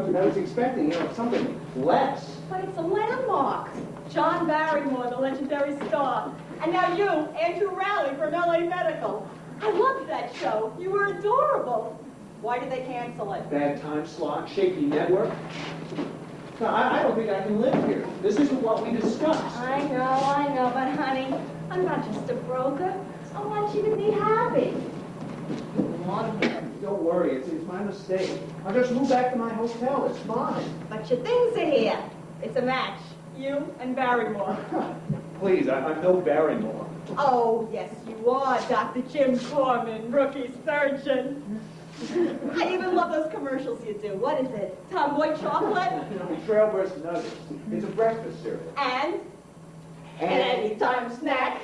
I was expecting, something less. But it's a landmark. John Barrymore, the legendary star. And now you, Andrew Rowley from LA Medical. I loved that show. You were adorable. Why did they cancel it? Bad time slot, shaky network. No, I don't think I can live here. This isn't what we discussed. I know, but honey, I'm not just a broker. I want you to be happy. Don't worry, it's my mistake. I'll just move back to my hotel, it's fine. But your things are here. It's a match. You and Barrymore. Please, I'm no Barrymore. Oh, yes, you are, Dr. Jim Corman, rookie surgeon. I even love those commercials you do. What is it? Tomboy chocolate? Trailburst Nuggets. It's a breakfast cereal. And an anytime snack.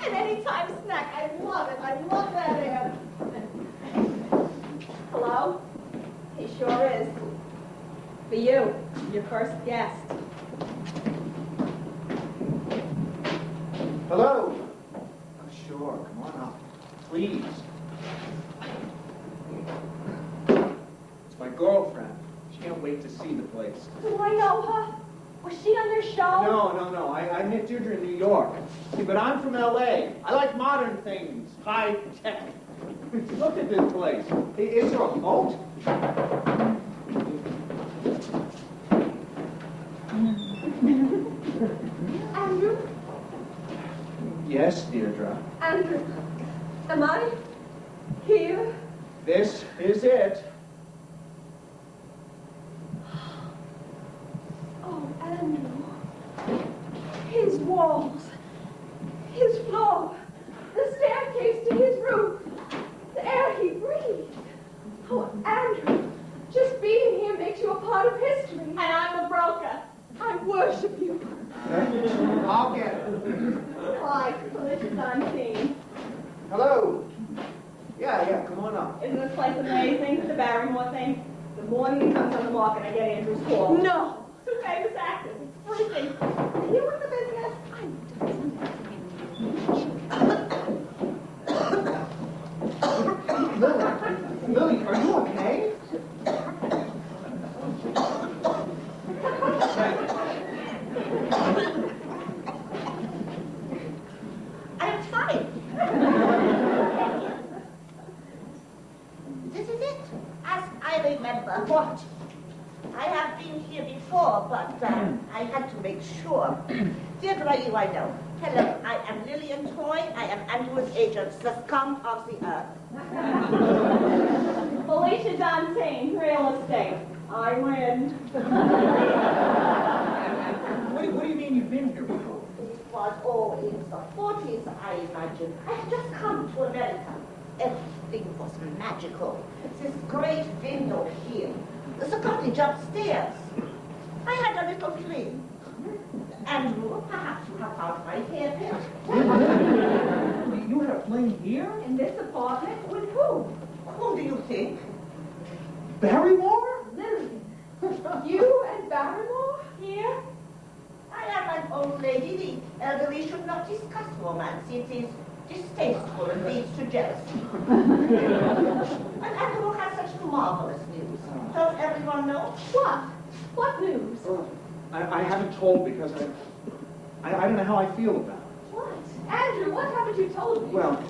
An anytime snack. I love it. I love that ad. Hello? He sure is. For you, your first guest. Hello? Oh, sure. Come on up. Please. It's my girlfriend. She can't wait to see the place. Do I know her? Was she on your show? No. I met Deirdre in New York. See, but I'm from L.A. I like modern things. High tech. Look at this place. Is there a moat? Andrew? Yes, Deirdre. Andrew, am I here? This is it. Oh, Andrew. His walls, his floor, the staircase to his roof, the air he breathed. Oh, Andrew, just being here makes you a part of history. And I'm the broker. I worship you. I'll get it. Hi, delicious unseen. Hello. Yeah, come on up. Isn't this place amazing? The Barrymore thing? The morning he comes on the market, I get Andrew's call. No! Two famous actors. It's freaking. Are you in the business? Lily, are you okay? I'm fine. This is it, as I remember. What? I have been here before, but I had to make sure. Deirdre, you I know. Hello, I am Lillian Toy. I am Andrew's agent, the scum of the earth. Felicia Dantain, real estate. I win. What do you mean you've been here before? It was in the 40s, I imagine. I had just come to America. Everything was magical. This great window here. The cottage upstairs. I had a little fling. Andrew, perhaps you have found my hairpin. You had a fling here? In this apartment? With who? Who do you think? Barrymore? Lillian. You and Barrymore? Here? I am an old lady. The elderly should not discuss romance. It is distasteful and leads to jealousy. And Andrew has such marvelous news. Don't everyone know? What? What news? I haven't told because I don't know how I feel about it. What? Andrew, what haven't you told me? Well,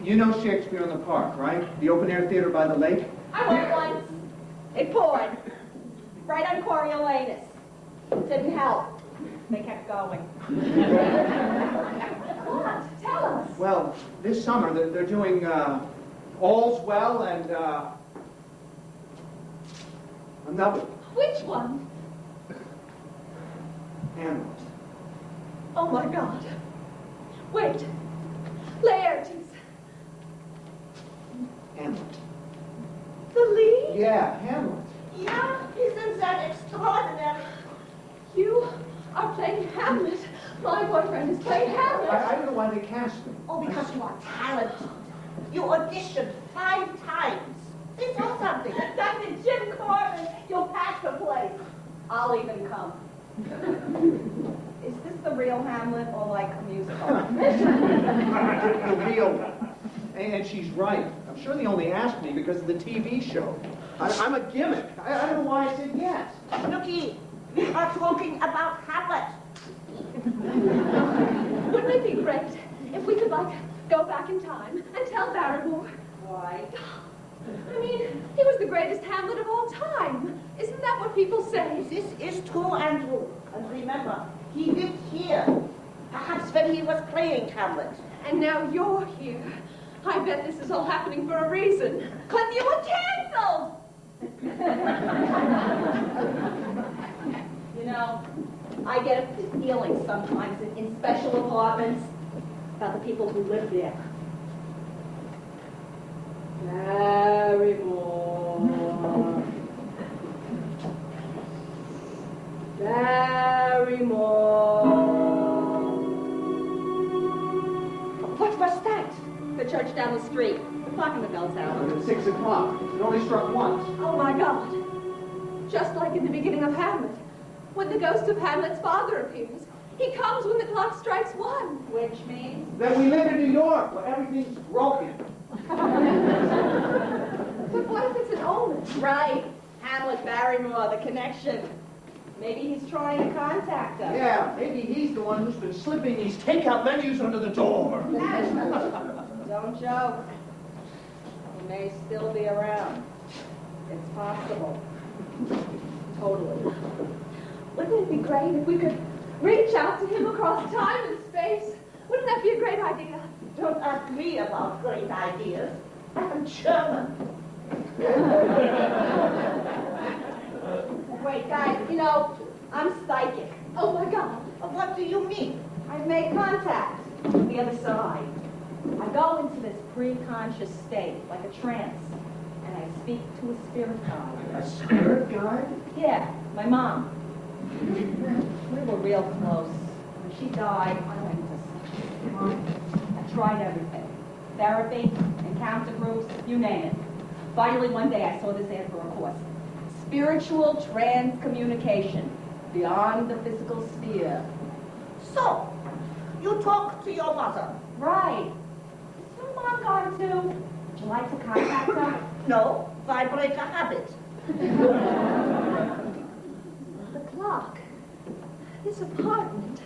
you know Shakespeare in the Park, right? The open-air theater by the lake? I went once. It poured. Right on Coriolanus. Didn't help. They kept going. What? Tell us. Well, this summer they're doing All's Well and another. Which one? Hamlet. Oh my God. Wait. Laertes. Hamlet. The lead? Yeah, Hamlet. Yeah, isn't that extraordinary? You are playing Hamlet. My boyfriend is playing Hamlet. I don't know why they cast me. Oh, because you are talented. You auditioned 5 times. It's all something. Dr. Jim Corman, you'll pack the place. I'll even come. Is this the real Hamlet or like a musical? The real one. And she's right. I'm sure they only asked me because of the TV show. I'm a gimmick. I don't know why I said yes. Looky, we are talking about Hamlet. Wouldn't it be great if we could, like, go back in time and tell Barrymore? Why? I mean, he was the greatest Hamlet of all time. Isn't that what people say? This is true, Andrew. And remember, he lived here. Perhaps when he was playing Hamlet. And now you're here. I bet this is all happening for a reason. 'Cause you were canceled! You know, I get a feeling sometimes in special apartments about the people who live there. Barrymore. Barrymore. What was that? The church down the street. The clock in the bell tower. It's 6 o'clock. It only struck once. Oh my God. Just like in the beginning of Hamlet, when the ghost of Hamlet's father appears. He comes when the clock strikes 1. Which means? That we live in New York, where everything's broken. But what if it's an omen? Right. Hamlet, Barrymore, the connection. Maybe he's trying to contact us. Yeah, maybe he's the one who's been slipping these takeout menus under the door. Don't joke. He may still be around. It's possible. Totally. Wouldn't it be great if we could reach out to him across time and space? Wouldn't that be a great idea? Don't ask me about great ideas. I'm German. Wait, guys, you know, I'm psychic. Oh my God. What do you mean? I've made contact with the other side. I go into this pre-conscious state, like a trance, and I speak to a spirit guide. A spirit guide? Yeah, my mom. We were real close. When she died, I went into such a slump. I tried everything. Therapy, encounter groups, you name it. Finally, one day I saw this ad for a course. Spiritual transcommunication beyond the physical sphere. So, you talk to your mother? Right. Is your mom gone too? Would you like to contact her? No, vibrate a habit. The clock. This apartment.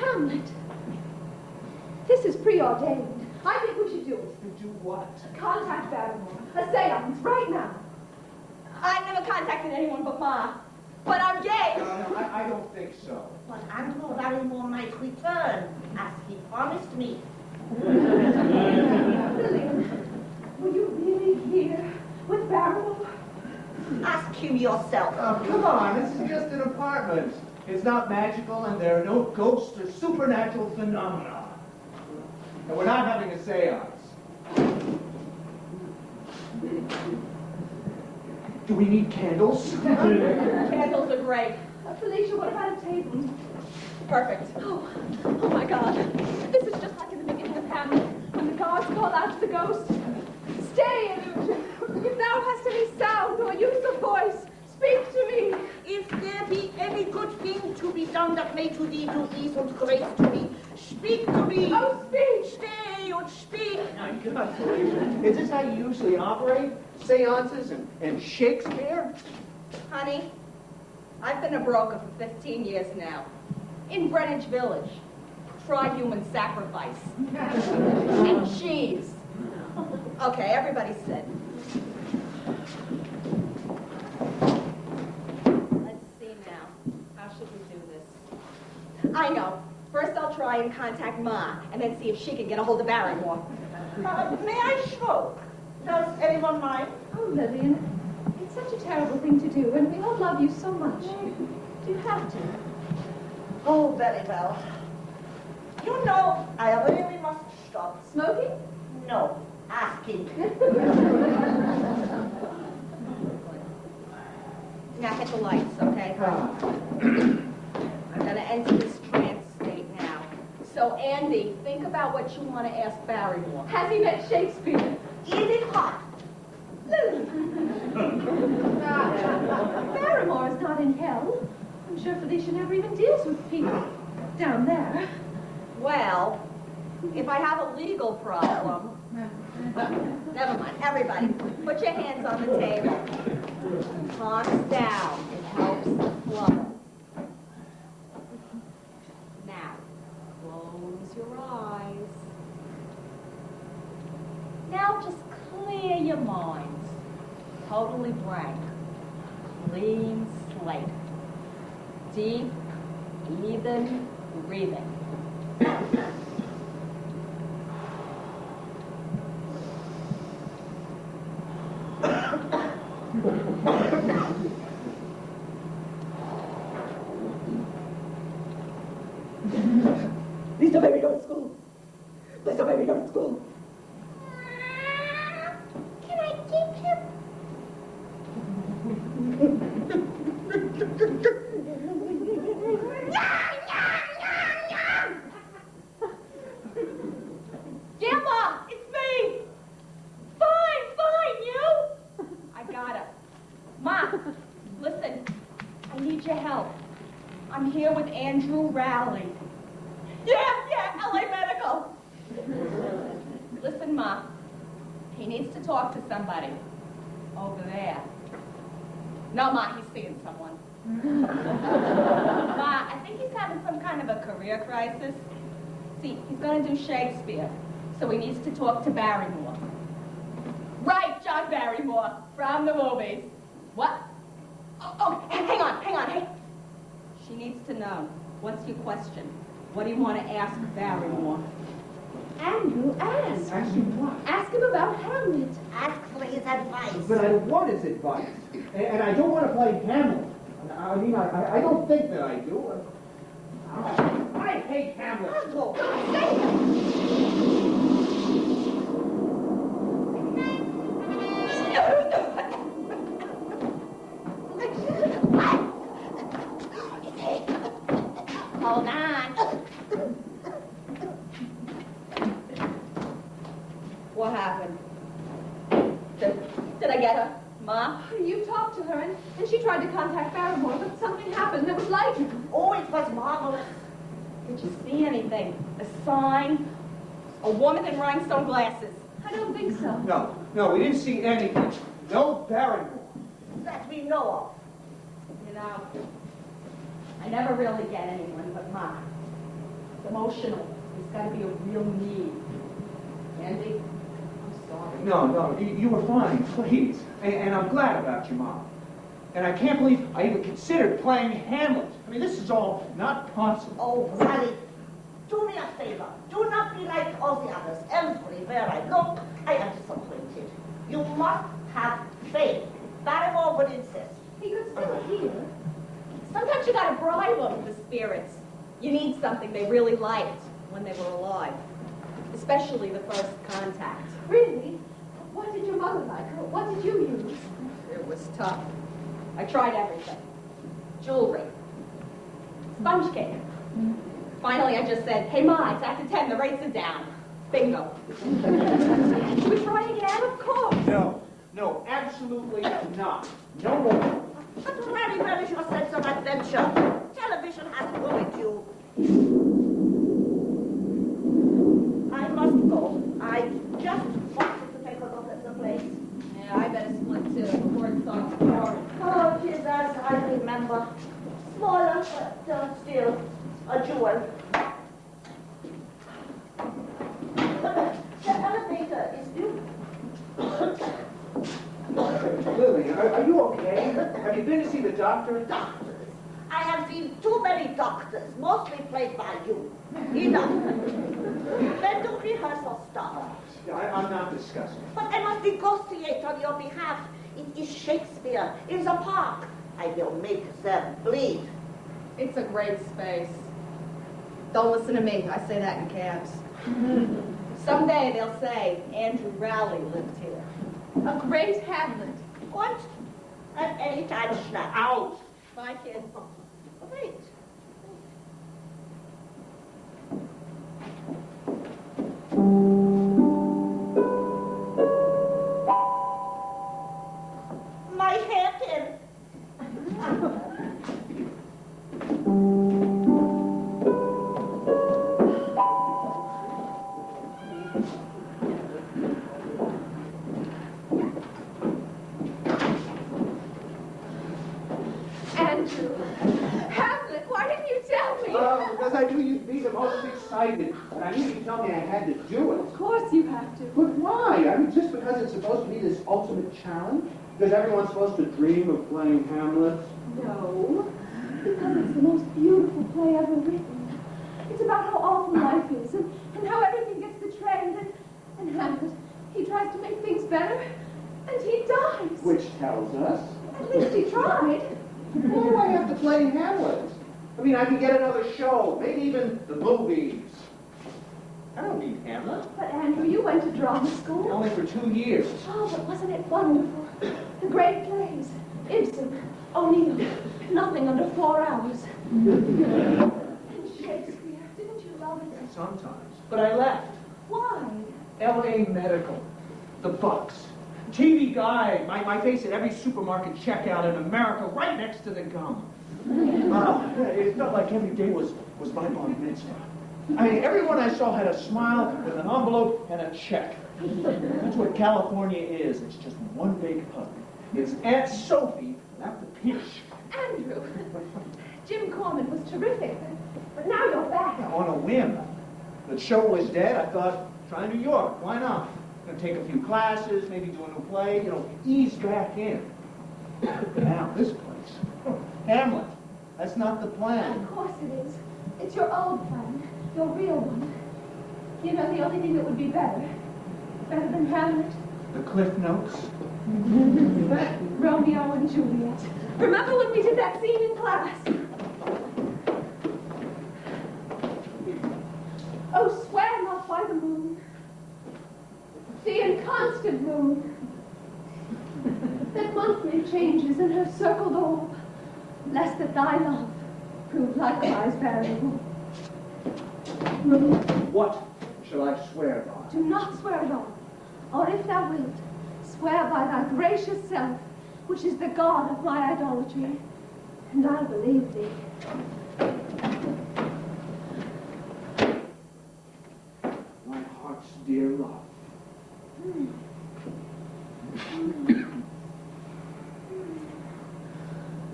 Hamlet. This is preordained. I think we should do it. To do what? Contact Barrymore. A seance right now. I've never contacted anyone but Ma. But I'm gay. No, I don't think so. But Andrew Barrymore might return, as he promised me. Lillian, were you really here with Barrymore? Ask him yourself. Oh, come on, this is just an apartment. It's not magical, and there are no ghosts or supernatural phenomena. And we're not having a seance. Do we need candles? Candles are great. Felicia, what about a table? Perfect. Oh my God. This is just like in the beginning of Hamlet, when the gods call out to the ghost. Stay, illusion. If thou hast any sound or use of voice, speak to me. If there be any good thing to be done that may to thee do ease and grace to me, speak to me. Oh, speak. Stay and speak. My God, Felicia, is this how you usually operate? Seances and Shakespeare? Honey, I've been a broker for 15 years now. In Greenwich Village. Try human sacrifice. And cheese. Okay, everybody sit. Let's see now. How should we do this? I know. First I'll try and contact Ma, and then see if she can get a hold of Barrymore. May I smoke? Does anyone mind? Oh, Lillian, it's such a terrible thing to do, and we all love you so much. Do you have to? Oh, very well. You know, I really must stop. Smoking? No, asking. Now hit the lights, okay? I'm gonna enter this trance state now. So, Andy, think about what you want to ask Barrymore. Has he met Shakespeare? Is it hot? Barrymore is not in hell. I'm sure Felicia never even deals with people down there. Well, If I have a legal problem, never mind, everybody, put your hands on the table. Palms down, it helps the flow. Now, close your eyes. Now just clear your minds. Totally blank. Clean slate. Deep, even breathing. Please don't make me go to school. Please don't make me go to school. Can I keep him? Gilbert, it's me! Fine, you! I got it. Ma, listen, I need your help. I'm here with Andrew Rowley. Yeah, LA Medical. Listen, Ma, he needs to talk to somebody over there. No, Ma, he's seeing someone. Ma, I think he's having some kind of a career crisis. See, he's going to do Shakespeare, so he needs to talk to Barrymore. Right, John Barrymore, from the movies. What? Oh, hang on, hey. She needs to know, what's your question? What do you want to ask Barrymore? Andrew, ask. Ask him what? Ask him about Hamlet. Ask for his advice. But I want his advice. And I don't want to play Hamlet. I mean, I don't think that I do. I hate Hamlet. Uncle, Hold on. What happened? Did I get her? Ma? You talked to her, and she tried to contact Barrymore, but something happened that was like it. oh, it was marvelous. Did you see anything? A sign? A woman in rhinestone glasses? I don't think so. No, we didn't see anything. No Barrymore. That we know of. You know, I never really get anyone but Ma. It's emotional. There's got to be a real need. Andy, I'm sorry. No, you were fine, please. And I'm glad about your mom. And I can't believe I even considered playing Hamlet. I mean, this is all not possible. Oh, Raleigh, do me a favor. Do not be like all the others. Everywhere I look, I am disappointed. You must have faith. Barrymore would insist. He could still hear. Sometimes you gotta bribe them, the spirits. You need something they really liked when they were alive. Especially the first contact. Really? What did your mother like? What did you use? It was tough. I tried everything. Jewelry. Sponge cake. Finally, I just said, hey, Ma, it's after 10, the rates are down. Bingo. Should we try again? Of course. No, absolutely not. No more. But Mary, where is your sense of adventure? Television has ruined you. I must go. I just wanted to take a look at the place. Yeah, I better split too before it starts pouring. Oh, it is as I remember. Smaller, but still a jewel. The elevator is beautiful. Lily, are you okay? Have you been to see the doctor? Doctors. I have seen too many doctors, mostly played by you. Enough. When do rehearsals start? I'm not discussing. But I must negotiate on your behalf. It is Shakespeare in the park. I will make them bleed. It's a great space. Don't listen to me. I say that in cabs. Someday they'll say Andrew Rowley lived here. A great Hamlet. What? At any time, snap. Out! Bye, kids. Wait. My hairpin. Andrew. Hamlet, why didn't you tell me? Because I knew you'd be the most excited. And I knew you'd tell me I had to do it. Of course you have to. But why? I mean, just because it's supposed to be this ultimate challenge? Because everyone's supposed to dream of playing Hamlet? No, because it's the most beautiful play ever written. It's about how awful life is and how everything gets betrayed. And Hamlet, he tries to make things better, and he dies. Which tells us? At least he tried. Why do I have to play Hamlet? I mean, I could get another show, maybe even the movies. I don't need Hamlet. But Andrew, you went to drama school. Only for 2 years. Oh, but wasn't it wonderful? The great plays. Ibsen, O'Neill, nothing under 4 hours. And Shakespeare, didn't you love it? Sometimes. But I left. Why? L.A. Medical. The Bucks. TV guide. My face at every supermarket checkout in America, right next to the gum. It felt like every day was my bar mitzvah. I mean, everyone I saw had a smile with an envelope and a check. That's what California is. It's just one big hug. It's Aunt Sophie without the pinch. Andrew, Jim Corman was terrific, but now you're back. On a whim. The show was dead. I thought, try New York. Why not? Gonna take a few classes, maybe do a new play, ease back in. Now, this place. Hamlet. That's not the plan. Of course it is. It's your old plan, your real one. You know, the only thing that would be better than Hamlet. The Cliff Notes. Romeo and Juliet. Remember when we did that scene in class? Oh, swear not by the moon, the inconstant moon, that monthly changes in her circled orb, lest that thy love prove likewise variable. Moon, What shall I swear by? do not swear at all, or if thou wilt, swear by thy gracious self, which is the God of my idolatry, and I'll believe thee. My heart's dear love.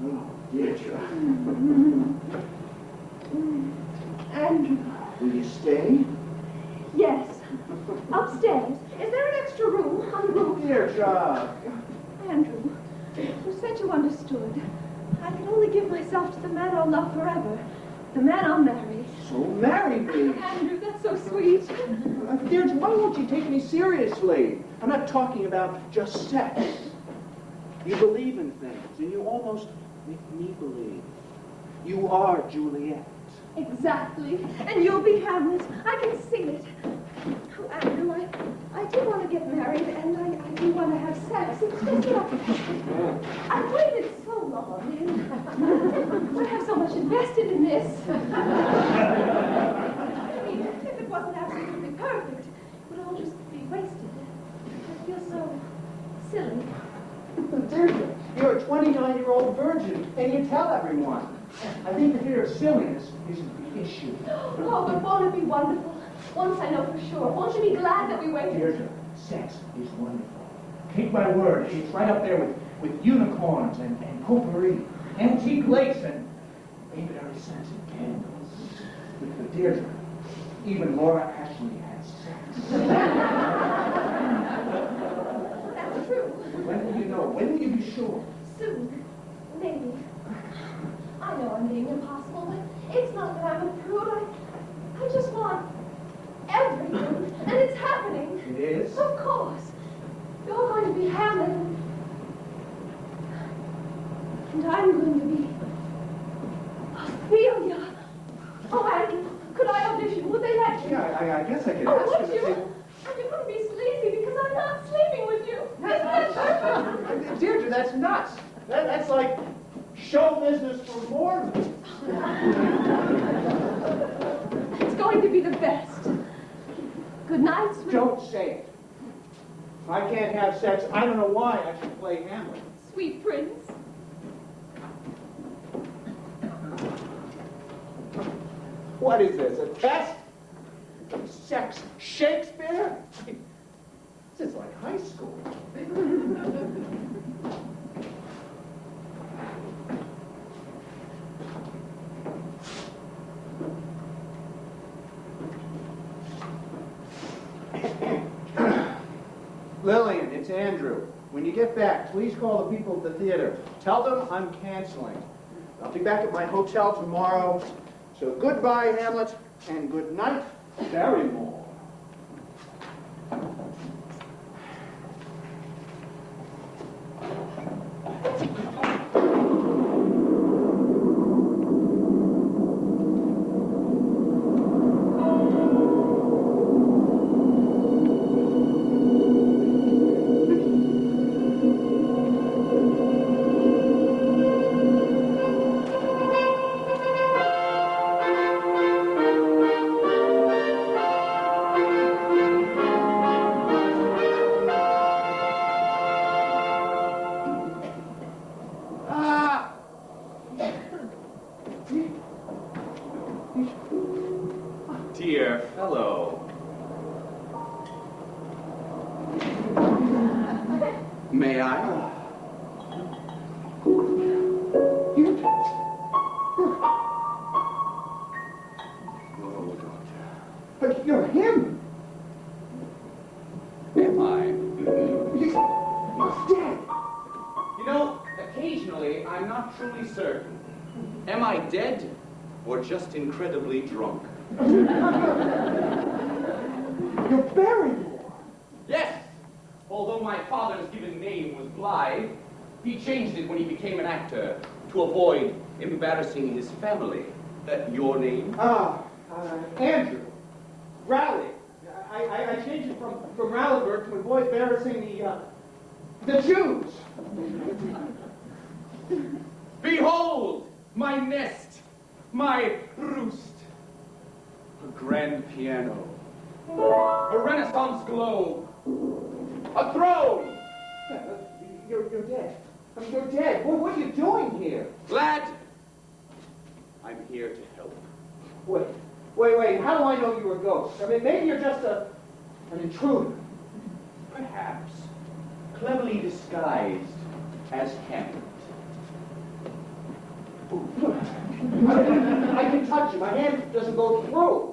Oh, Deirdre. Andrew. Will you stay? Yes. Upstairs. Is there an extra room on the roof? Deirdre. Andrew, you said you understood. I can only give myself to the man I'll love forever. The man I'll marry. So marry me. Andrew, that's so sweet. Deirdre, why won't you take me seriously? I'm not talking about just sex. You believe in things, and you almost make me believe. You are Juliet. Exactly. And you'll be Hamlet. I can see it. Oh, Andrew, I do want to get married, and I do want to have sex. It's just that I've waited so long, and I have so much invested in this. I mean, if it wasn't absolutely perfect, it would all just be wasted. I feel so silly. Deirdre, you're a 29-year-old virgin, and you tell everyone. I think the fear of silliness is the issue. Oh, but won't it be wonderful? Once I know for sure. Won't you be glad that we waited? Deirdre, sex is wonderful. Take my word, it's right up there with unicorns and potpourri, antique lace and very scented candles. But Deirdre, even Laura Ashley has sex. That's true. When will you know? When will you be sure? Soon. Maybe. I know I'm being impossible, but it's not that I'm a prude. I just want everything. And it's happening. It is? Of course. You're going to be Hamlet. And I'm going to be Ophelia. Oh, Andrew, could I audition? Would they let you? Yeah, I guess I could Oh, ask would them you? if they... And you wouldn't be sleazy because I'm not sleeping with you. Isn't that perfect? Deirdre, that's nuts. That's like show business for mortals. It's going to be the best. Good night, sweet. Don't say it. If I can't have sex, I don't know why I should play Hamlet. Sweet prince. What is this, a test? Sex Shakespeare? This is like high school. Lillian, it's Andrew. When you get back, please call the people at the theater. Tell them I'm canceling. I'll be back at my hotel tomorrow. So goodbye, Hamlet, and good night, Barrymore. Dear fellow. May I? Oh, Doctor. You're him. Am I? He's dead. You know, occasionally I'm not truly certain. Am I dead or just incredibly drunk? You're Barrymore. Yes! Although my father's given name was Blythe, he changed it when he became an actor to avoid embarrassing his family. Your name? Andrew. Raleigh. I changed it from Rallyburg to avoid embarrassing the Jews. Behold, my nest, my roost. A grand piano, a Renaissance globe, a throne. You're dead. I mean, you're dead. What are you doing here? Lad, I'm here to help. Wait. How do I know you're a ghost? I mean, maybe you're just an intruder. Perhaps cleverly disguised as Hamlet. I can touch you. My hand doesn't go through.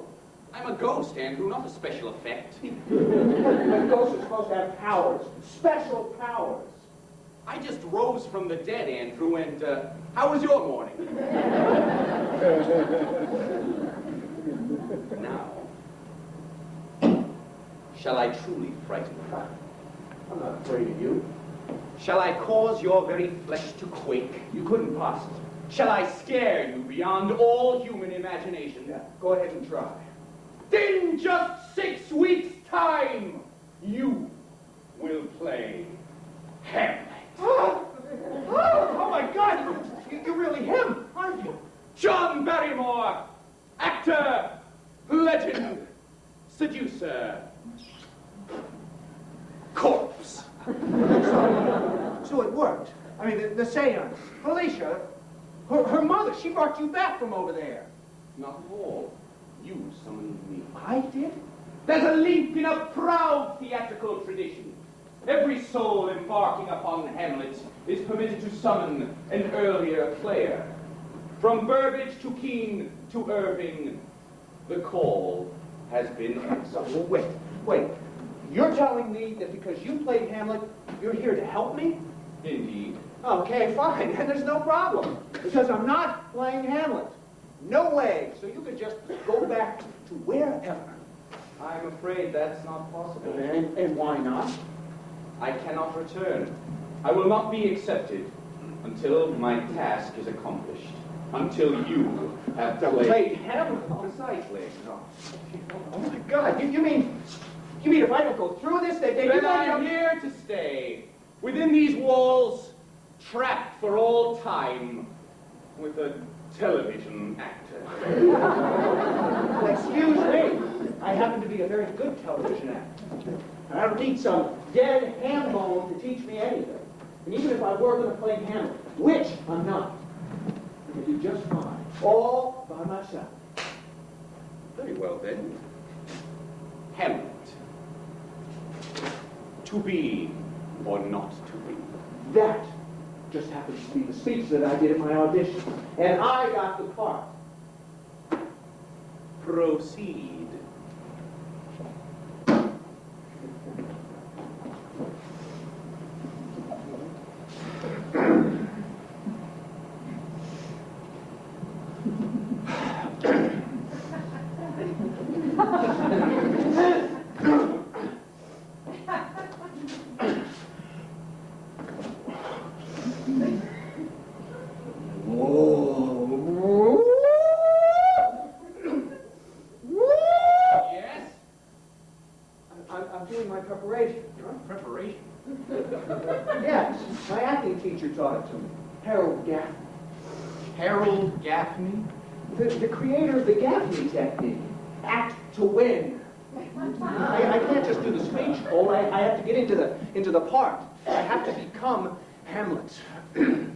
I'm a ghost, Andrew, not a special effect. But ghosts are supposed to have powers. Special powers. I just rose from the dead, Andrew, and how was your morning? Now, shall I truly frighten you? I'm not afraid of you. Shall I cause your very flesh to quake? You couldn't possibly. Shall I scare you beyond all human imagination? Yeah, go ahead and try. In just 6 weeks' time, you will play Hamlet. Oh my God! You're really him, aren't you? John Barrymore, actor, legend, seducer, corpse. So it worked. I mean, the seance. Felicia, her mother, she brought you back from over there. Not at all. You summoned me. I did? There's a link in a proud theatrical tradition. Every soul embarking upon Hamlet is permitted to summon an earlier player. From Burbage to Keene to Irving, the call has been answered. Wait. You're telling me that because you played Hamlet, you're here to help me? Indeed. Okay, fine. And there's no problem. Because I'm not playing Hamlet. No way. So you could just go back to wherever. I'm afraid that's not possible. And why not? I cannot return. I will not be accepted until my task is accomplished. Until you have played Hamlet. Precisely. Oh my God! You mean if I don't go through this, then I'm here to stay within these walls, trapped for all time with a television actor. Well, excuse me. I happen to be a very good television actor. I don't need some dead ham bone to teach me anything. And even if I were going to play Hamlet, which I'm not, I could do just fine, all by myself. Very well then. Hamlet. To be or not to be. That just happens to be the speech that I did at my audition. And I got the part. Proceed. Harold Gaffney? The creator of the Gaffney technique. Act to win. I can't just do the speech, Cole. I have to get into the part. I have to become Hamlet. I'm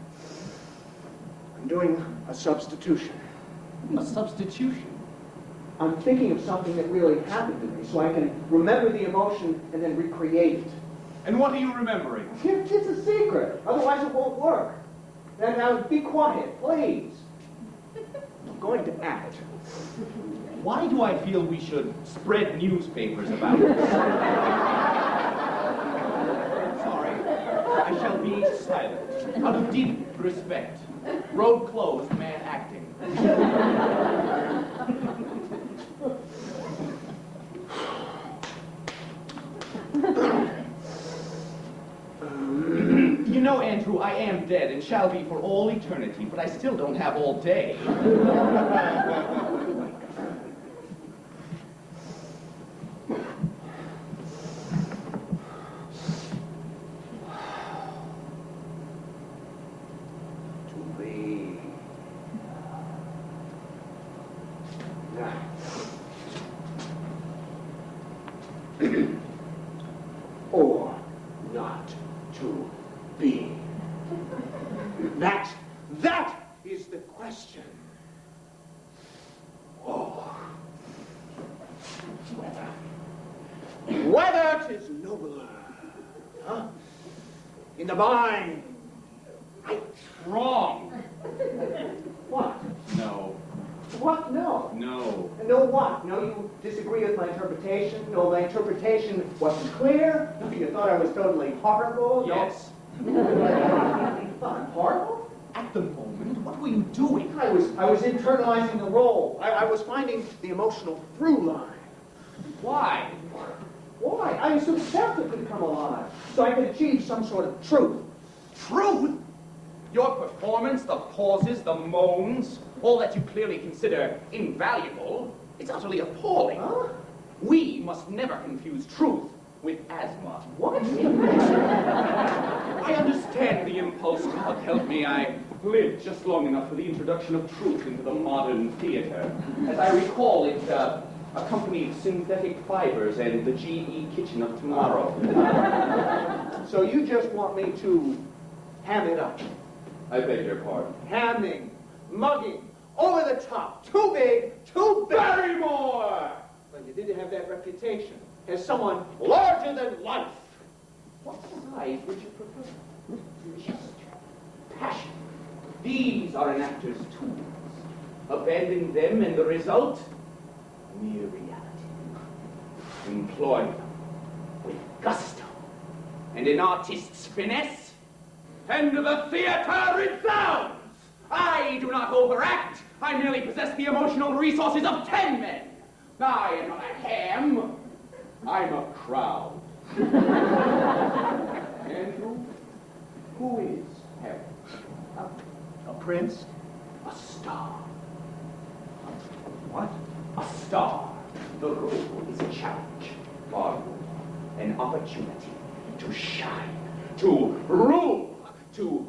doing a substitution. A substitution? I'm thinking of something that really happened to me so I can remember the emotion and then recreate it. And what are you remembering? It's a secret. Otherwise it won't work. Now be quiet, please. I'm going to act. Why do I feel we should spread newspapers about it? Sorry, I shall be silent, out of deep respect. Road closed, man acting. You know, Andrew, I am dead and shall be for all eternity, but I still don't have all day. Or not to be. That is the question. Oh. Whether 'tis nobler, huh? In the mind. Wrong. What? No. What? No. No. No what? No, you disagree with my interpretation? No, my interpretation wasn't clear? No, you thought I was totally horrible? Yes. No. I'm horrible? At the moment, what were you doing? I was internalizing the role. I was finding the emotional through line. Why? Why? I assumed Geoffrey could come alive, so I could achieve some sort of truth. Truth? Your performance, the pauses, the moans, all that you clearly consider invaluable, it's utterly appalling. Huh? We must never confuse truth with asthma. What? I understand the impulse. God help me, I lived just long enough for the introduction of truth into the modern theater. As I recall, it accompanied synthetic fibers and the GE kitchen of tomorrow. So you just want me to ham it up? I beg your pardon. Hamming, mugging, over the top, too big, too big. Barrymore! Well, you did have that reputation as someone larger than life. What size would you prefer? Just passion. These are an actor's tools. Abandon them and the result? Mere reality. Employ them with gusto and an artist's finesse, and the theater resounds! I do not overact. I merely possess the emotional resources of 10 men. I am not a ham. I'm a crowd. Andrew, who is Hamlet? A prince? A star. What? A star. The role is a challenge, an opportunity to shine, to rule, to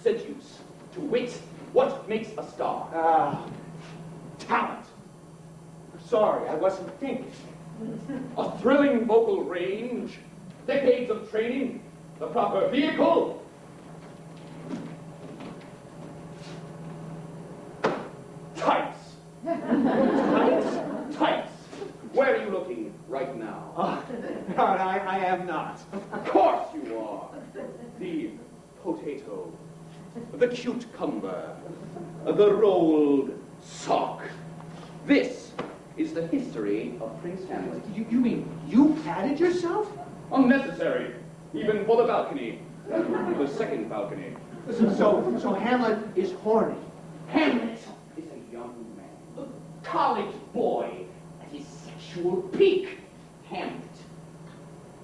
seduce, to wit. What makes a star? Talent. Sorry, I wasn't thinking. A thrilling vocal range, decades of training, the proper vehicle. Tights. Tights? Tights. Where are you looking right now? No, I am not. Of course you are. The potato, the cucumber, the rolled sock. This is the history of Prince Hamlet. You mean you padded yourself? Unnecessary, even for the balcony. The second balcony. So Hamlet is horny. Hamlet is a young man, a college boy at his sexual peak. Hamlet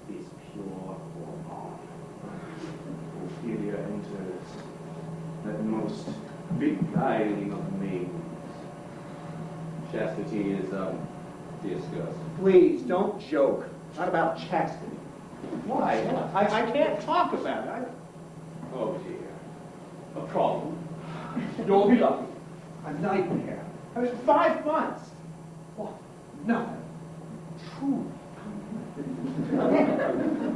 is pure hormone. Ophelia enters that most beguiling of maidens. Chastity is disgust. Please, don't joke. Not about chastity. Why? I can't talk about it. Oh dear. A problem. You'll be lucky. A nightmare. I mean, 5 months. What? Nothing. Truly.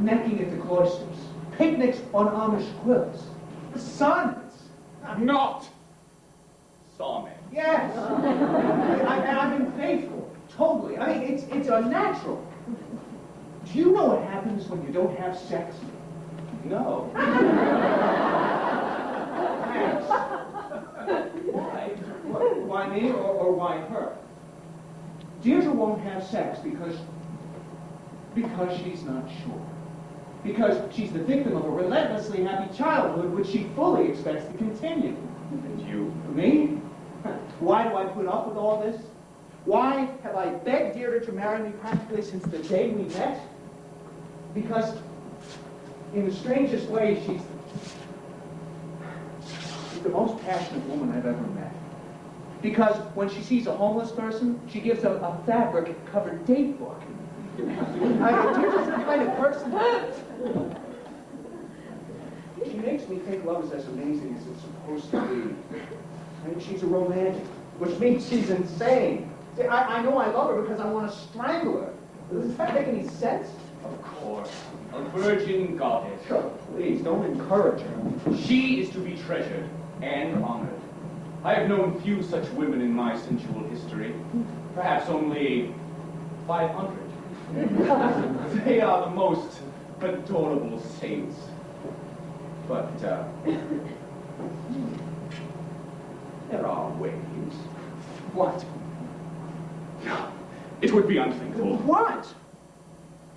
Necking at the cloisters. Picnics on Amish quilts. Sons. Not sawmen. Yes. I've been faithful. Totally. I mean, it's unnatural. Do you know what happens when you don't have sex? No. Thanks. Why? Why me or why her? Deirdre won't have sex because she's not sure. Because she's the victim of a relentlessly happy childhood which she fully expects to continue. And you? Me? Why do I put up with all this? Why have I begged Deirdre to marry me practically since the day we met? Because in the strangest way, she's the most passionate woman I've ever met. Because when she sees a homeless person, she gives them a fabric-covered date book. Deirdre's the kind of person. She makes me think love is as amazing as it's supposed to be. And she's a romantic, which means she's insane. See, I know I love her because I want to strangle her. Does that make any sense? Of course. A virgin goddess. Oh, please, don't encourage her. She is to be treasured and honored. I have known few such women in my sensual history. Perhaps only 500. They are the most adorable saints. But, there are ways. What? It would be unthinkable. What?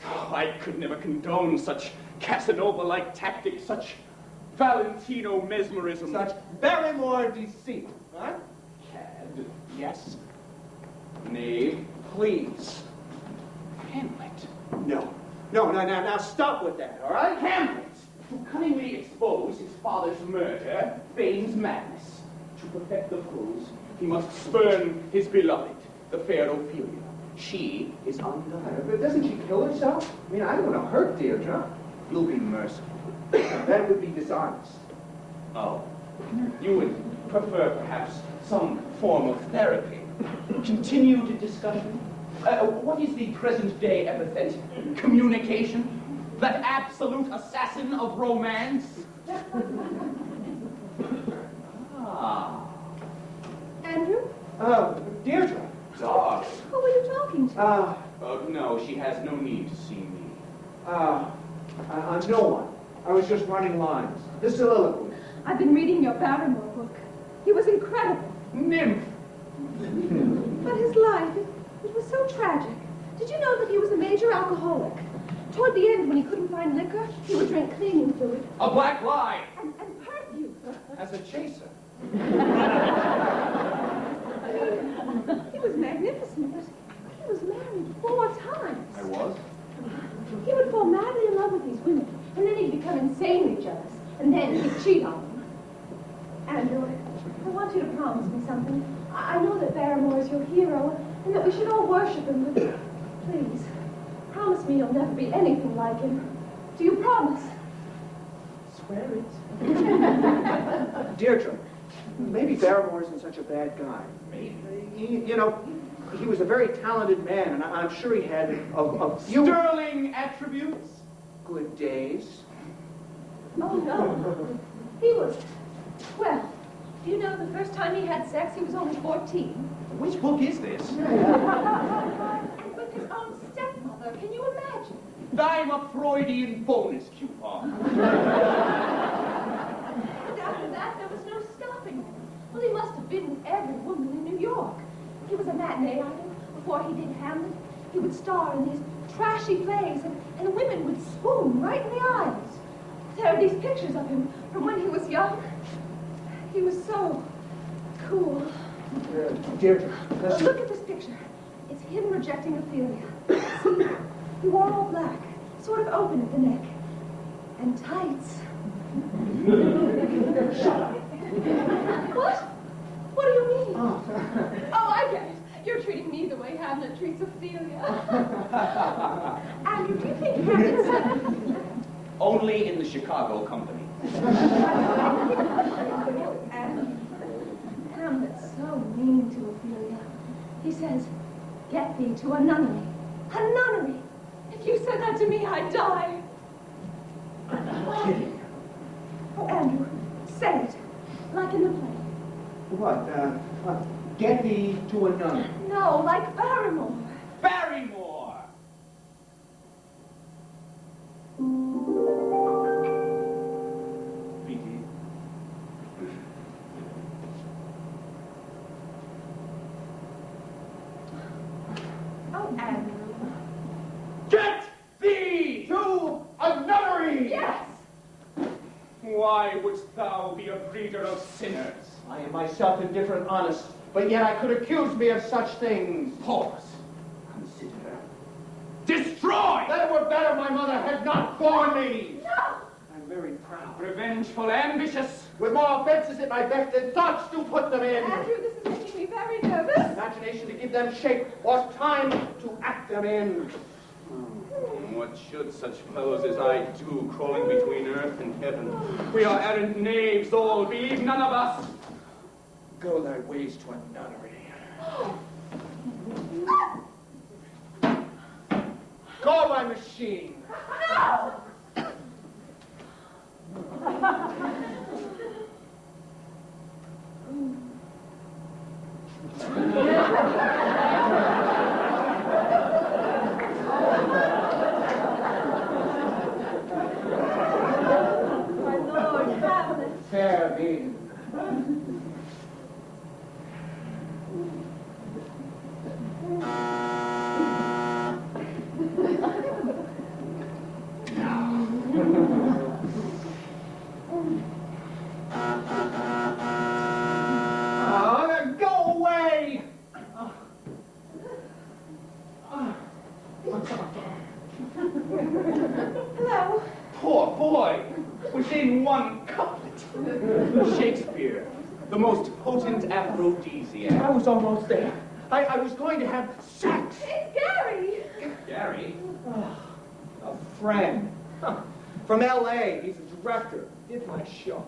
I could never condone such Casanova-like tactics, such Valentino mesmerism. Such Barrymore deceit, huh? Cad. Yes. Knave. Please. Hamlet. No. Now stop with that, all right? Hamlet, to cunningly expose his father's murder, feigns madness. To perfect the cruise, he must spurn his beloved, the fair Ophelia. She is undone. But doesn't she kill herself? I mean, I don't want to hurt Deirdre. You'll be merciful. That would be dishonest. Oh, you would prefer perhaps some form of therapy. Continued discussion. What is the present-day epithet? Communication? That absolute assassin of romance? Ah. Andrew? Deirdre. Dog. Who were you talking to? No, she has no need to see me. No one. I was just running lines. The soliloquy. I've been reading your Barrymore book. He was incredible. Nymph! But his life, it was so tragic. Did you know that he was a major alcoholic? Toward the end, when he couldn't find liquor, he would drink cleaning fluid. A black lie! And perfume. As a chaser. He was magnificent, but he was married 4 times. I was? He would fall madly in love with these women, and then he'd become insanely jealous, and then he'd cheat on them. Andrew, I want you to promise me something. I know that Barrymore is your hero, and that we should all worship him, but please, promise me you'll never be anything like him. Do you promise? Swear it. Deirdre, maybe Barrymore isn't such a bad guy. Maybe. He was a very talented man, and I'm sure he had a few Sterling attributes? good days. Oh, no. He was 12. Do you know the first time he had sex, he was only 14? Which book is this? With his own stepmother. Can you imagine? I'm a Freudian bonus coupon. And after that, there was no stopping him. Well, he must have been with every woman in New York. He was a matinee idol. Before he did Hamlet, he would star in these trashy plays, and women would swoon right in the eyes. There are these pictures of him from when he was young. He was so cool. Deirdre, Look at this picture. It's him rejecting Ophelia. See, he wore all black, sort of open at the neck, and tights. Shut up. What? What do you mean? Oh. Oh, I get it. You're treating me the way Hamlet treats Ophelia. Andrew, do you think Hamlet's... Only in the Chicago company. And Hamlet's so meaning to, Ophelia. He says, get thee to a nunnery. A nunnery! If you said that to me, I'd die. I'm kidding. Oh, Andrew, say it. Like in the play. What, get thee to a nunnery? No, like Barrymore. Barrymore! Vicky. Oh, Andrew. Get thee To a nunnery! Yes! Why wouldst thou be a breeder of sinners? I am myself indifferent honest, but yet I could accuse me of such things. Pause. Consider. Destroy! That it were better my mother had not borne me. No! I'm very proud. Revengeful, ambitious. With more offenses at my best than thoughts to put them in. Andrew, this is making me very nervous. Imagination to give them shape, or time to act them in. What should such fellows as I do, crawling between earth and heaven? We are errant knaves all, believe none of us. Go thy ways to a nunnery. Call my machine. No! My Lord Hamlet. Fair maiden. Go away! Hello. Poor boy, within one couplet. Shakespeare, the most potent aphrodisiac. I was almost there. I was going to have sex. It's Gary. Gary? A friend. From L.A. He's a director. Did my show.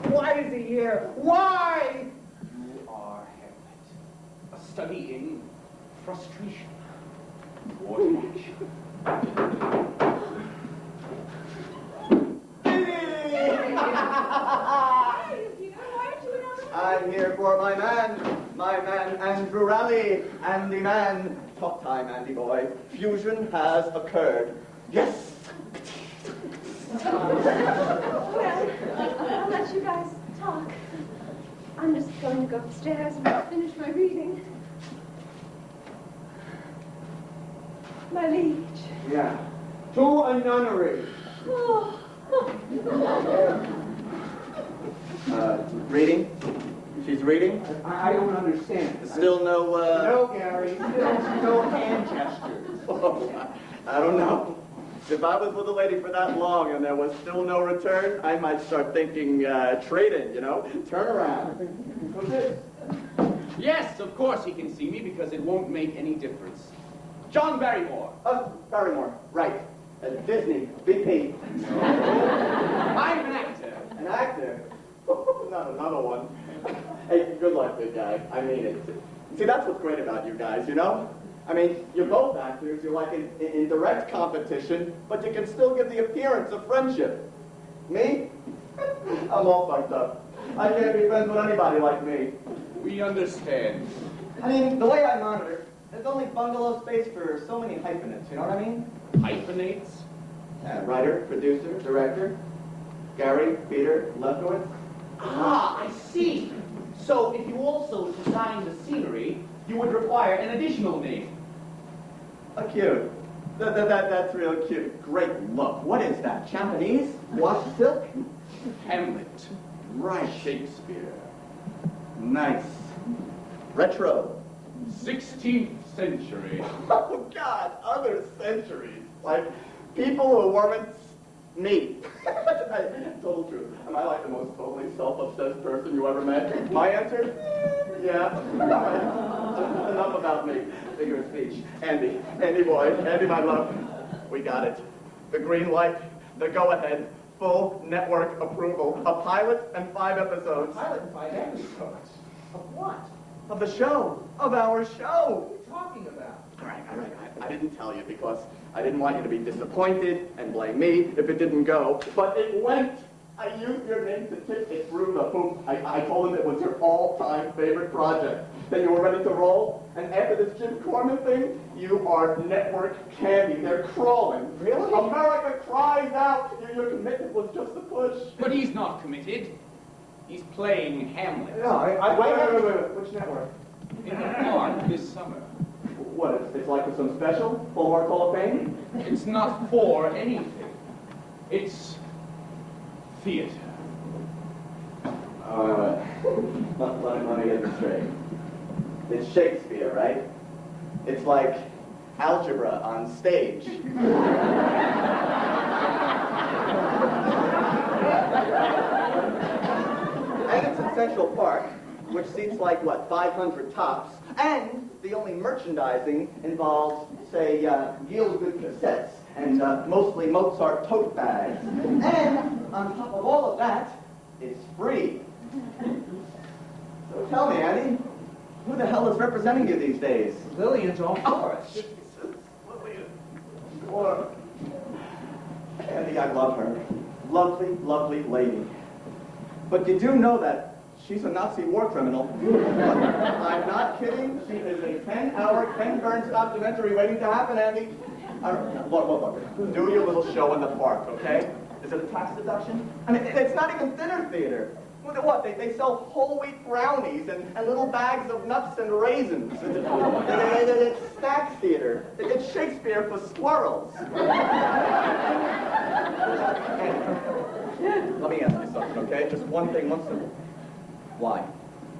Why is he here? Why? You are Hamlet. A study in frustration. Thwarted action. I'm here for my man Andrew Raleigh, Andy man. Talk time, Andy boy. Fusion has occurred. Yes! Well, I'll let you guys talk. I'm just going to go upstairs and finish my reading. My liege. Yeah. To a nunnery. Oh. Reading? She's reading? I don't understand. Still no, No, Gary. Still no hand gestures. I don't know. If I was with a lady for that long and there was still no return, I might start thinking trade-in, you know? Turn around. Who's this? Yes, of course he can see me because it won't make any difference. John Barrymore. Barrymore. Right. Disney. VP. I'm an actor. An actor? Not another one. Hey, good luck, big guy. I mean it. See, that's what's great about you guys, you know? I mean, you're both actors. You're like in direct competition, but you can still give the appearance of friendship. Me? I'm all fucked up. I can't be friends with anybody like me. We understand. I mean, the way I monitor, there's only bungalow space for so many hyphenates, you know what I mean? Hyphenates? Writer, producer, director, Gary, Peter, Lefkowitz. Ah, I see. So if you also design the scenery, you would require an additional name. Cute. That's real cute. Great look. What is that? Japanese? Wash silk? Hamlet. Right. Shakespeare. Nice. Retro. 16th century. Oh, God. Other centuries. Like people who weren't me. Total truth. Am I like the most totally self-obsessed person you ever met? My answer? Yeah. Enough about me. Figure of speech. Andy boy, Andy my love. We got it. The green light, the go-ahead, full network approval. A pilot and 5 episodes. Pilot and 5 episodes. Of what? Of the show. Of our show. What are you talking about? All right. I didn't tell you because I didn't want you to be disappointed and blame me if it didn't go. But it went. I used your name to tip it through the hoop. I told him it was your all-time favorite project, that you were ready to roll. And after this Jim Corman thing, you are network candy. They're crawling. Really? America cries out. Your commitment was just a push. But he's not committed. He's playing Hamlet. No, wait. Which network? In the park this summer. What, it's like some special? Hallmark Hall of Fame? It's not for anything. It's theater. Let me get this straight. It's Shakespeare, right? It's like algebra on stage. And it's in Central Park, which seats like, what, 500 tops. And the only merchandising involves, say, Gilbert cassettes and mostly Mozart tote bags. And on top of all of that, it's free. So tell me, Andy, who the hell is representing you these days? Lillian's all for us. Andy, I love her. Lovely, lovely lady. But you do know that she's a Nazi war criminal. I'm not kidding. She is a 10-hour Ken Burns documentary waiting to happen, Andy. Look. Do your little show in the park, okay? Is it a tax deduction? I mean, it's not even dinner theater. What? They sell whole wheat brownies and little bags of nuts and raisins. It's snacks theater. It's Shakespeare for squirrels. Let me ask you something, okay? Just one thing, one simple. Why?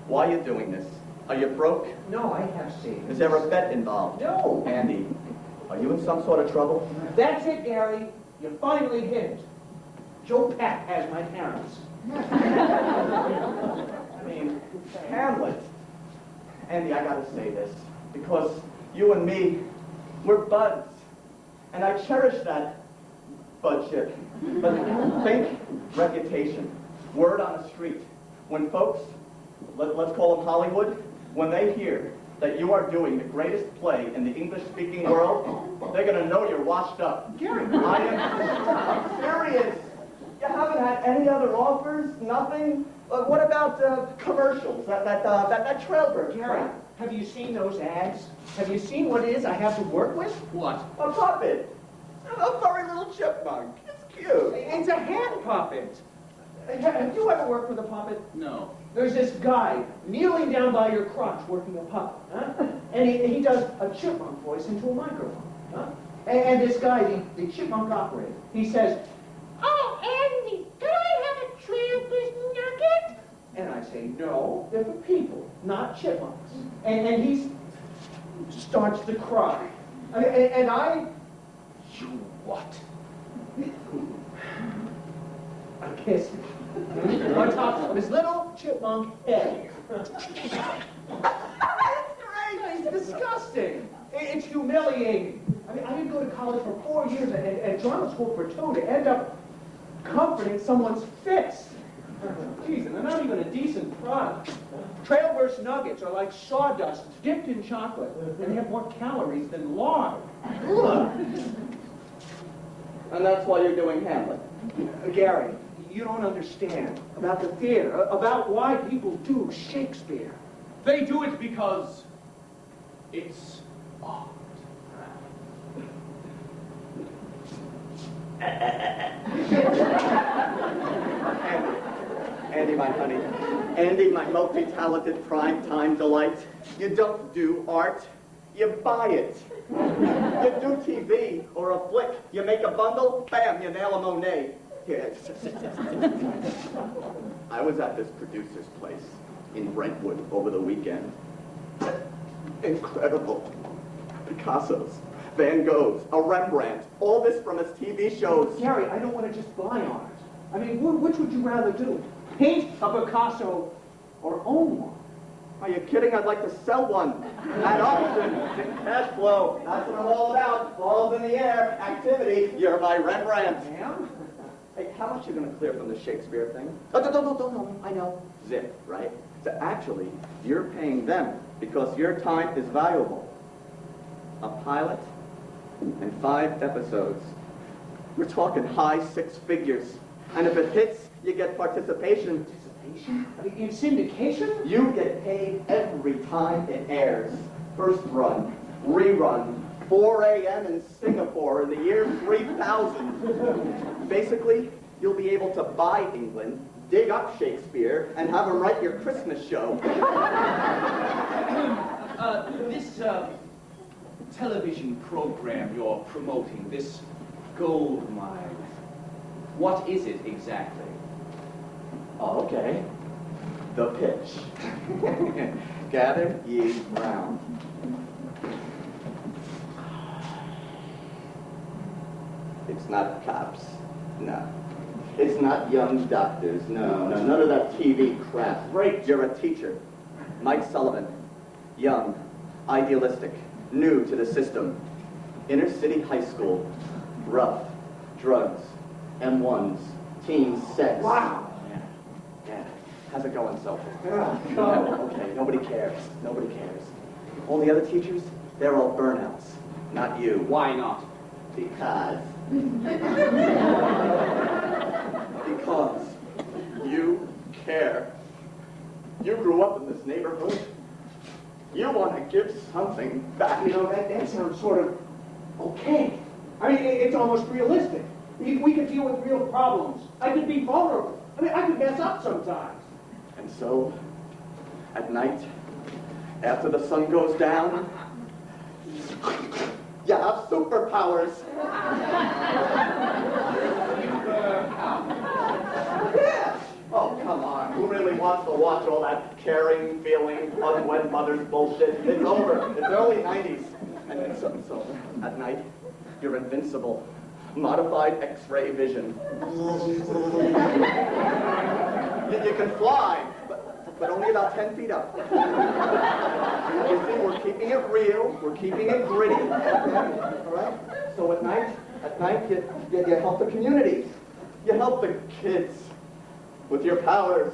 Why are you doing this? Are you broke? No, I have savings. Is there a bet involved? No. Andy, are you in some sort of trouble? That's it, Gary. You finally hit it. Joe Pat has my parents. I mean, Hamlet. Andy, I gotta say this, because you and me, we're buds. And I cherish that budship. But think reputation, word on the street. When folks, let's call them Hollywood, when they hear that you are doing the greatest play in the English-speaking world, they're gonna know you're washed up. Gary, I'm serious. You haven't had any other offers? Nothing? What about commercials? That Trailbird. Gary, have you seen those ads? Have you seen what it is I have to work with? What? A puppet. A furry little chipmunk. It's cute. It's a hand puppet. Have you ever worked with a puppet? No. There's this guy kneeling down by your crotch working a puppet, huh? And he does a chipmunk voice into a microphone, huh? And this guy, the chipmunk operator, he says, "Oh, Andy, can I have a Trailbird nugget?" And I say, "No, they're for people, not chipmunks." And he starts to cry. And I... You what? I kissed him on top of his little chipmunk head. It's disgusting. It's humiliating. I mean, I didn't go to college for 4 years and drama school for 2 to end up comforting someone's fits. Geez, and they're not even a decent product. Trailburst nuggets are like sawdust dipped in chocolate, and they have more calories than lard. Ugh. And that's why you're doing Hamlet. Gary, you don't understand about the theater, about why people do Shakespeare. They do it because it's art. Andy, my honey. Andy, my multi-talented prime-time delight. You don't do art. You buy it. You do TV or a flick. You make a bundle, bam, you nail a Monet. Here. I was at this producer's place in Brentwood over the weekend. Incredible. Picasso's, Van Gogh's, a Rembrandt, all this from his TV shows. Gary, I don't want to just buy art. I mean, which would you rather do? Paint a Picasso or own one? Are you kidding? I'd like to sell one. At auction, cash flow. That's what I'm all about. Balls in the air, activity. You're my Rembrandt. Ma'am? Hey, how much you gonna clear from the Shakespeare thing? Oh, don't. I know. Zip, right? So actually, you're paying them because your time is valuable. A pilot and 5 episodes. We're talking high 6 figures. And if it hits, you get participation. Participation? In syndication? You get paid every time it airs. First run, rerun, 4 a.m. in Singapore in the year 3000. Basically, you'll be able to buy England, dig up Shakespeare, and have him write your Christmas show. This television program you're promoting, this gold mine, what is it exactly? Oh, okay. The pitch. Gather ye round. It's not cops. No. It's not young doctors. No, none of that TV crap. Great, you're a teacher. Mike Sullivan. Young, idealistic, new to the system. Inner city high school. Rough, drugs, M1s, teen sex. Wow. Yeah. How's it going, Sophie? Yeah. Okay, nobody cares. Nobody cares. All the other teachers, they're all burnouts. Not you. Why not? Because you care. You grew up in this neighborhood. You want to give something back. You know, that sounds sort of okay. I mean, it's almost realistic. We could deal with real problems. I could be vulnerable. I mean, I could mess up sometimes. And so, at night, after the sun goes down, you have superpowers. Yeah. Oh, come on. Who really wants to watch all that caring, feeling, unwed mother's bullshit? It's over. It's early 90s. And so at night, you're invincible. Modified X-ray vision. You can fly, but only about 10 feet up. You see, we're keeping it real. We're keeping it gritty. All right? So at night, you help the community. You help the kids with your powers.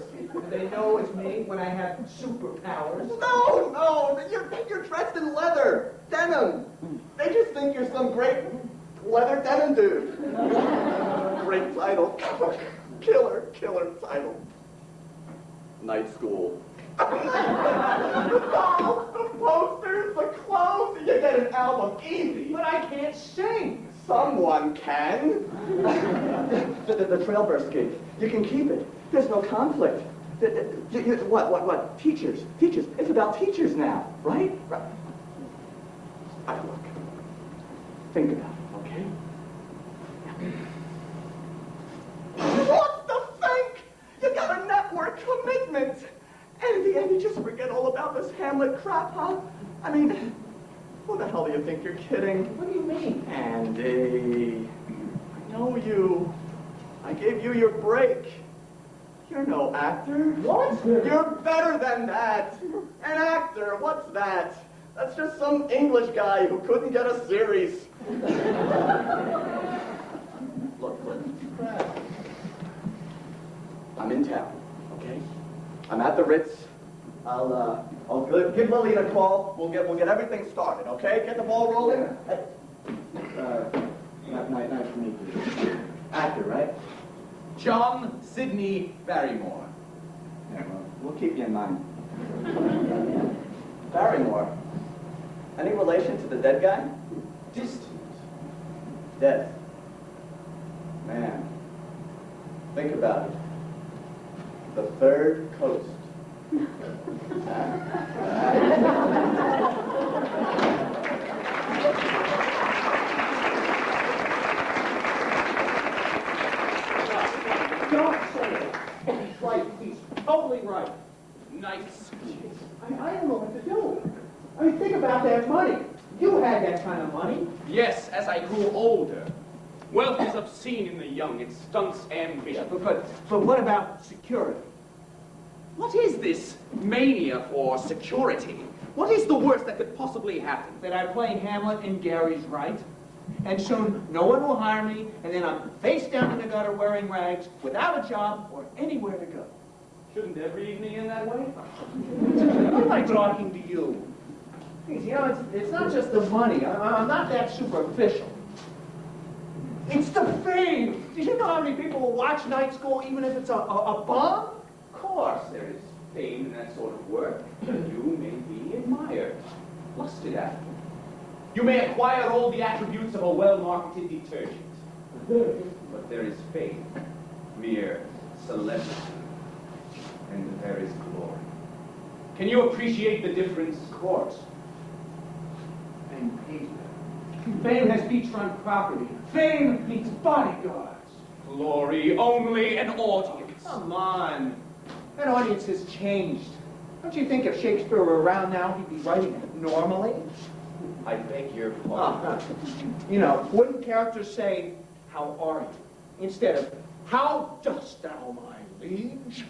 They know it's me when I have superpowers. No, you're dressed in leather, denim. They just think you're some great leather denim dude. Great title. Killer title. Night school. The dolls, the posters, the clothes. You get an album easy. But I can't sing. Someone can. The Trailburst gig. You can keep it. There's no conflict. What? Teachers. It's about teachers now, right? Look. Think about it, okay? What's the think? You got a network commitment. And in the end, you just forget all about this Hamlet crap, huh? I mean, who the hell do you think you're kidding? What do you mean? Andy, I know you. I gave you your break. You're no actor. What? You're better than that. An actor, what's that? That's just some English guy who couldn't get a series. Look. I'm in town, okay? I'm at the Ritz. I'll give Lily a call. We'll get everything started, okay? Get the ball rolling. Nice to meet you. Actor, right? John Sidney Barrymore. Yeah, well, we'll keep you in mind. Barrymore. Any relation to the dead guy? Distant. Dead. Man. Think about it. The third coast. Don't say it. He's right. He's totally right. Nice. I don't know what to do. I mean, think about that money. You had that kind of money. Yes, as I grew older. Wealth is obscene in the young. It stunts ambition. But what about security? What is this mania for security? What is the worst that could possibly happen? That I play Hamlet in Gary's Right, and soon no one will hire me, and then I'm face down in the gutter wearing rags, without a job or anywhere to go. Shouldn't every evening end that way? Why am I talking to you? You know, it's not just the money. I'm not that superficial. It's the fame. Do you know how many people will watch Night School even if it's a bomb? Of course, there is fame in that sort of work. You may be admired, lusted after. You may acquire all the attributes of a well-marketed detergent. But there is fame, mere celebrity, and there is glory. Can you appreciate the difference? Of course. Fame has beachfront property. Fame needs bodyguards. Glory only an audience. Come on. That audience has changed. Don't you think if Shakespeare were around now, he'd be writing normally? I beg your pardon. You know, wouldn't characters say, "How are you?" instead of, "How dost thou, my liege?"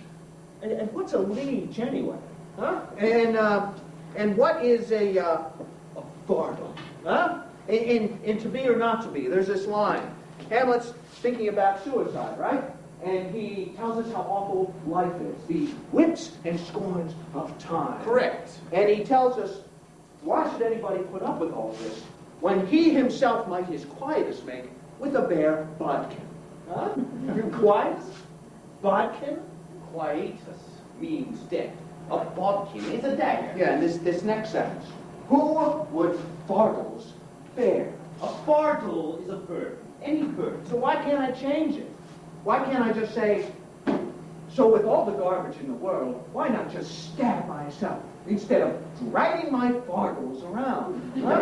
And what's a liege anyway? Huh? And what is a fardel? Huh? In To Be or Not to Be, there's this line. Hamlet's thinking about suicide, right? And he tells us how awful life is, the whips and scorns of time. Correct. And he tells us, why should anybody put up with all this when he himself might his quietus make with a bare bodkin? Huh? Your quietus? Bodkin? Quietus means death. A bodkin is a dagger. Yeah, and this next sentence. Who would fardels bear? A fardel is a bird. Any bird. So why can't I change it? Why can't I just say, so with all the garbage in the world, why not just stab myself instead of dragging my fardels around? Huh?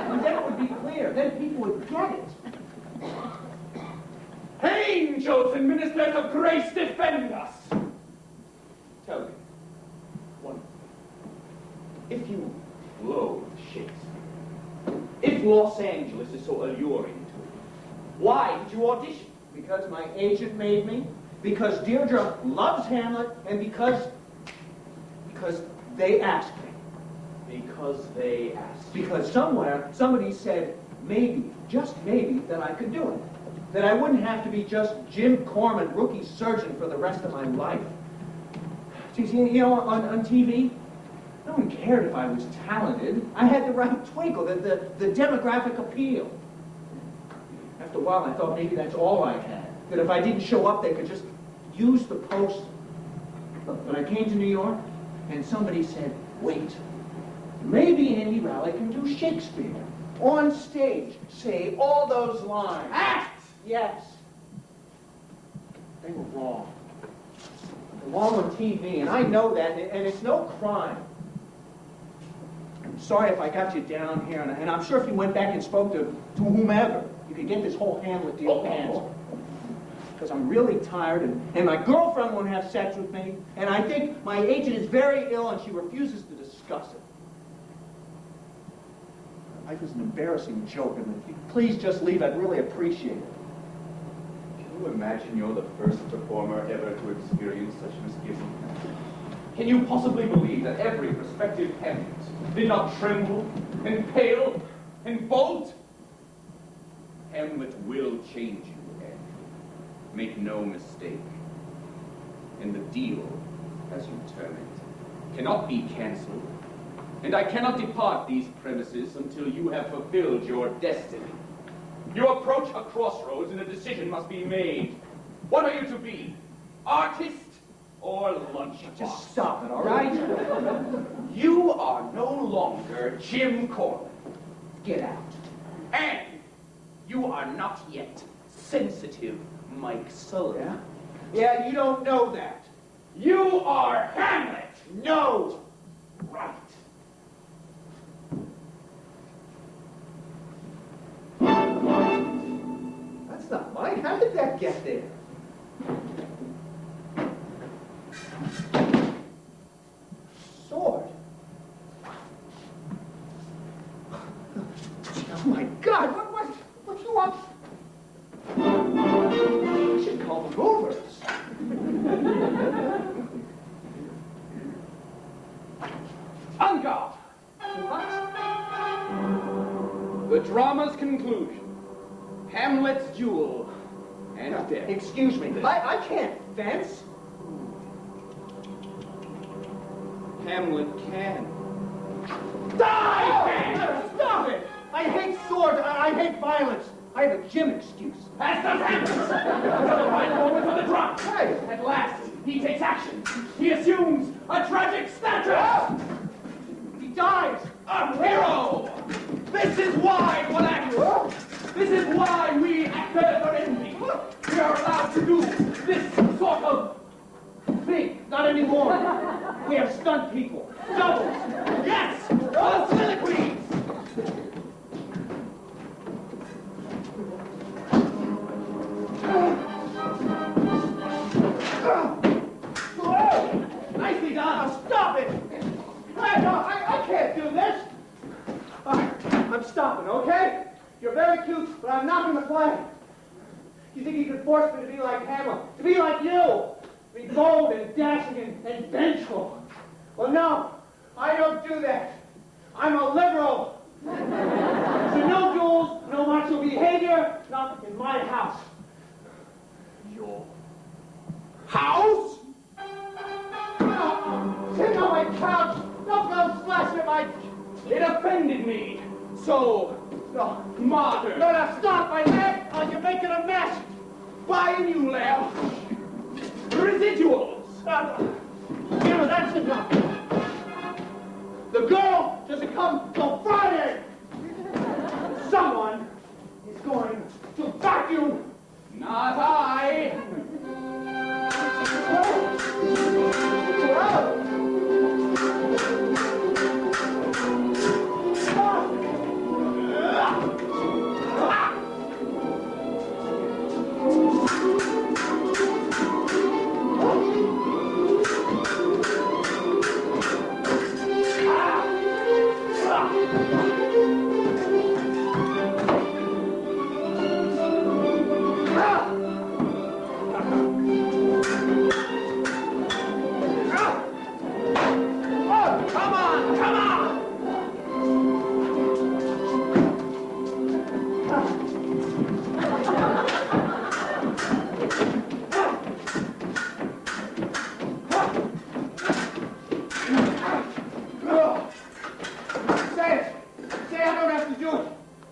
And then it would be clear. Then people would get it. Angels and ministers of grace, defend us! Tell me, one thing. If you loathe Shakespeare, if Los Angeles is so alluring to you, why did you audition? Because my agent made me, because Deirdre loves Hamlet, and because they asked me. Because they asked. Because somewhere, somebody said, maybe, just maybe, that I could do it. That I wouldn't have to be just Jim Corman, rookie surgeon, for the rest of my life. See, you know, on TV, no one cared if I was talented. I had the right twinkle, the demographic appeal. After a while, I thought maybe that's all I had. That if I didn't show up, they could just use the poster. But I came to New York, and somebody said, wait, maybe Andy Raleigh can do Shakespeare. On stage, say all those lines. Act! Yes. They were wrong. They're wrong on TV, and I know that, and it's no crime. I'm sorry if I got you down here, and I'm sure if you went back and spoke to whomever, you could get this whole Hamlet deal canceled. Because I'm really tired, and my girlfriend won't have sex with me, and I think my agent is very ill, and she refuses to discuss it. Life is an embarrassing joke, and if you please just leave, I'd really appreciate it. Can you imagine you're the first performer ever to experience such misgiving? Can you possibly believe that every prospective Hamlet did not tremble and pale and bolt? Hamlet will change you, Ed. Make no mistake. And the deal, as you term it, cannot be cancelled. And I cannot depart these premises until you have fulfilled your destiny. You approach a crossroads and a decision must be made. What are you to be? Artist or lunchbox? Just stop it, all right? You are no longer Jim Corman. Get out. And you are not yet sensitive Mike Sullivan. Yeah? Yeah, you don't know that. You are Hamlet! No! Right. That's not mine. How did that get there? Sword. Oh my God! What you want? I should call the movers. En garde! The drama's conclusion. Hamlet's duel and death. Excuse me. I can't fence. Hamlet can. Die! Stop it! I hate swords. I hate violence. I have a gym excuse. As does Hamlet! Another right moment for the drop. Hey. At last, he takes action. He assumes a tragic stature. He dies. A hero! This is why, one actor. This is why we actors are envy. We are allowed to do this sort of thing. Not anymore. We have stunt people. Doubles. Yes! Soliloquies! Nicely done. Now stop it. Hey, no, I can't do this. I'm stopping, okay? You're very cute, but I'm not going to play. You think you could force me to be like Hamlet, to be like you, to be bold and dashing and vengeful? Well, no, I don't do that. I'm a liberal. So no duels, no macho behavior, not in my house. Your house? Sit on my couch. Don't go splashing my... It offended me. So, modern. No, stop my leg, or you're making a mess. Buy a new lamp. Residuals. That's enough. The girl doesn't come till Friday. Someone is going to vacuum. Not I.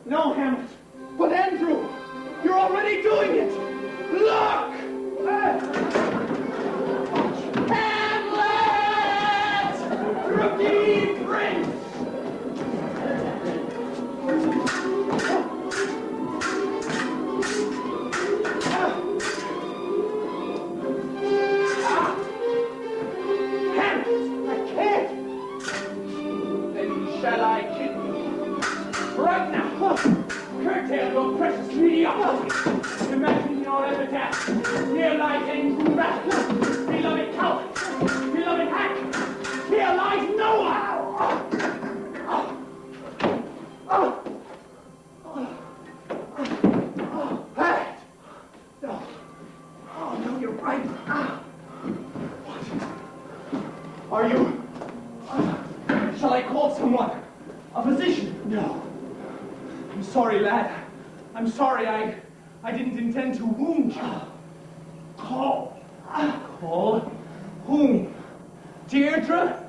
No, Hamlet. But Andrew, you're already doing it. Look! Hamlet! Rookie prince! Hamlet, I can't. Then shall I kill you? Right now! Curtail your precious mediocrity! Imagine your epitaph! Here lies Andrew Rascal, beloved coward, beloved hack! Here lies Noah! Hey! No. Oh, no, you're right. What? Are you... Shall I call someone? A physician? No. I'm sorry, lad. I'm sorry, I didn't intend to wound you. Call. Call? Whom? Deirdre?